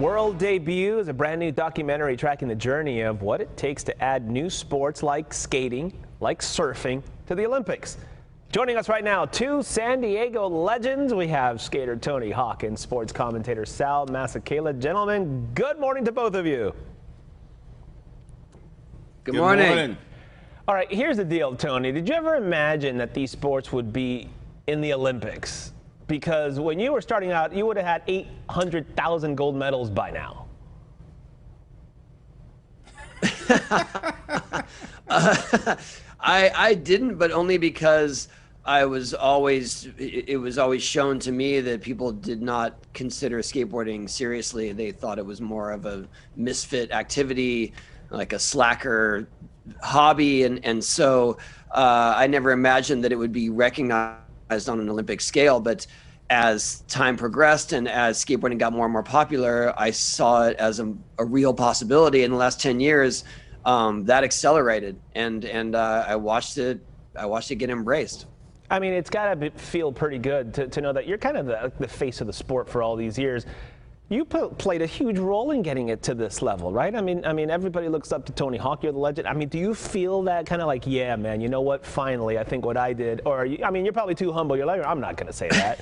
World debuts a brand new documentary tracking the journey of what it takes to add new sports like skating, like surfing, to the Olympics. Joining us right now, two San Diego legends. We have skater Tony Hawk and sports commentator Sal Masekela. Gentlemen, good morning to both of you. Good morning. All right, here's the deal, Tony. Did you ever imagine that these sports would be in the Olympics? Because when you were starting out, you would have had 800,000 gold medals by now. I didn't, but only because it was always shown to me that people did not consider skateboarding seriously. They thought it was more of a misfit activity, like a slacker hobby, and so I never imagined that it would be recognized on an Olympic scale. But as time progressed and as skateboarding got more and more popular, I saw it as a real possibility. In the last 10 years, that accelerated, and I watched it get embraced. I mean, it's got to feel pretty good to know that you're kind of the face of the sport for all these years. You played a huge role in getting it to this level, right? I mean, everybody looks up to Tony Hawk. You're the legend. I mean, do you feel that kind of like, yeah, man, you know what? Finally, I think what I did. Or, I mean, you're probably too humble. You're like, I'm not going to say that.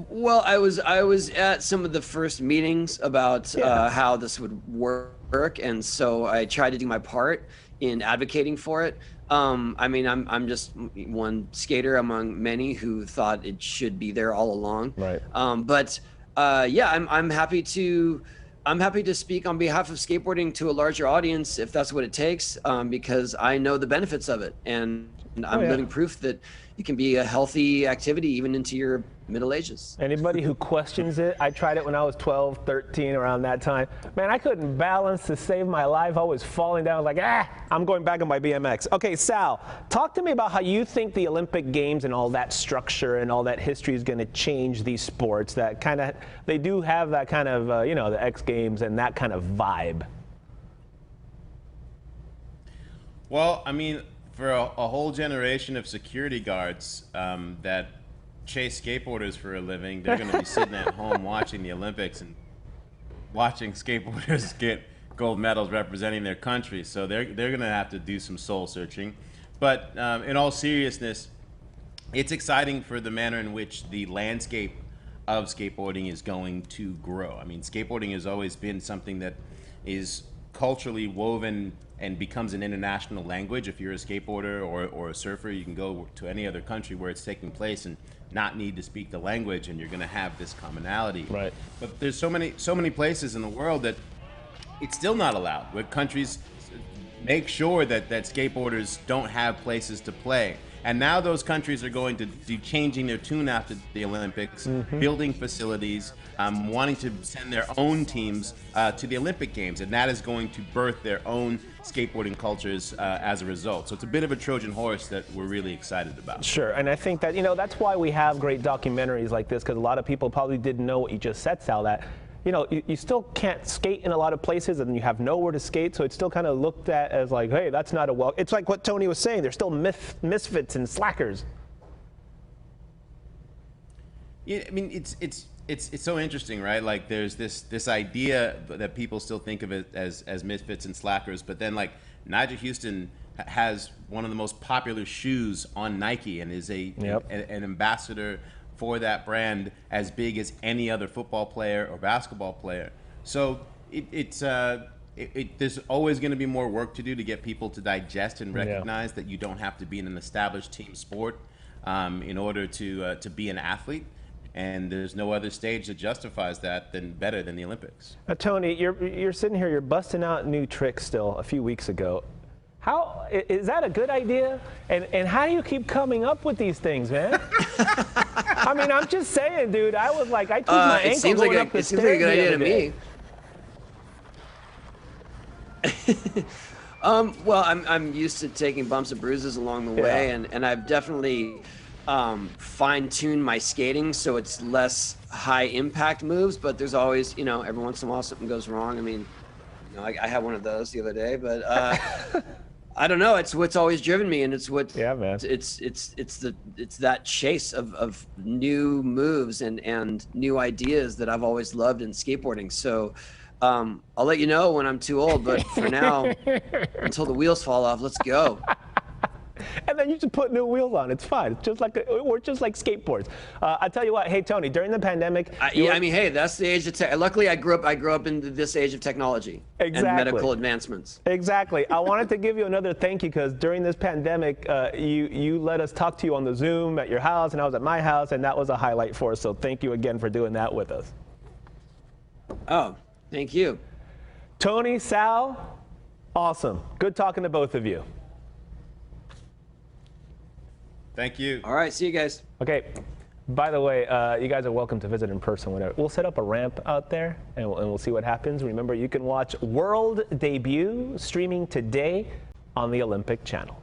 Well, I was at some of the first meetings about how this would work, and so I tried to do my part in advocating for it. I mean, I'm just one skater among many who thought it should be there all along. Right. Yeah, I'm happy to speak on behalf of skateboarding to a larger audience if that's what it takes, because I know the benefits of it, and I'm living proof that it can be a healthy activity even into your middle ages. Anybody who questions it, I tried it when I was 12, 13, around that time. Man, I couldn't balance to save my life. I was falling down like, I'm going back on my BMX. Okay, Sal, talk to me about how you think the Olympic Games and all that structure and all that history is going to change these sports that kind of, they do have that kind of, the X Games and that kind of vibe. Well, I mean, for a whole generation of security guards that chase skateboarders for a living, they're going to be sitting at home watching the Olympics and watching skateboarders get gold medals representing their country. So they're going to have to do some soul searching. But in all seriousness, it's exciting for the manner in which the landscape of skateboarding is going to grow. I mean, skateboarding has always been something that is culturally woven and becomes an international language. If you're a skateboarder or a surfer, you can go to any other country where it's taking place and not need to speak the language, and you're going to have this commonality. Right. But there's so many places in the world that it's still not allowed, where countries make sure that skateboarders don't have places to play. And now those countries are going to be changing their tune after the Olympics, building facilities, wanting to send their own teams to the Olympic Games, and that is going to birth their own skateboarding cultures as a result. So it's a bit of a Trojan horse that we're really excited about. Sure, and I think that, that's why we have great documentaries like this, because a lot of people probably didn't know what you just said, Sal, that you still can't skate in a lot of places and you have nowhere to skate, so it's still kind of looked at as like, hey, that's not a it's like what Tony was saying, there's still misfits and slackers. Yeah, I mean, it's so interesting, right? Like there's this idea that people still think of it as misfits and slackers, but then like Nyjah Huston has one of the most popular shoes on Nike and is an ambassador for that brand as big as any other football player or basketball player. So there's always going to be more work to do to get people to digest and recognize that you don't have to be in an established team sport in order to be an athlete. And there's no other stage that justifies that better than the Olympics. Tony, you're sitting here, you're busting out new tricks still a few weeks ago. How is that a good idea? And how do you keep coming up with these things, man? I mean, I'm just saying, dude. I was like, I tweaked my ankle going up the stairs. It seems like a good idea to me. Well, I'm used to taking bumps and bruises along the way, and I've definitely fine-tuned my skating so it's less high-impact moves. But there's always, every once in a while something goes wrong. I mean, I had one of those the other day, but I don't know. It's what's always driven me, and it's what. Yeah, man. It's that chase of new moves and new ideas that I've always loved in skateboarding. So, I'll let you know when I'm too old. But for now, until the wheels fall off, let's go. And then you just put new wheels on. It's fine. It's just like we're just like skateboards. I tell you what. Hey, Tony. During the pandemic, I mean, hey, that's the age of tech. Luckily, I grew up in this age of technology and medical advancements. Exactly. I wanted to give you another thank you because during this pandemic, you let us talk to you on the Zoom at your house, and I was at my house, and that was a highlight for us. So thank you again for doing that with us. Oh, thank you. Tony, Sal, awesome. Good talking to both of you. Thank you. All right, see you guys. Okay. By the way, you guys are welcome to visit in person whenever. We'll set up a ramp out there, and we'll see what happens. Remember, you can watch World Debut streaming today on the Olympic Channel.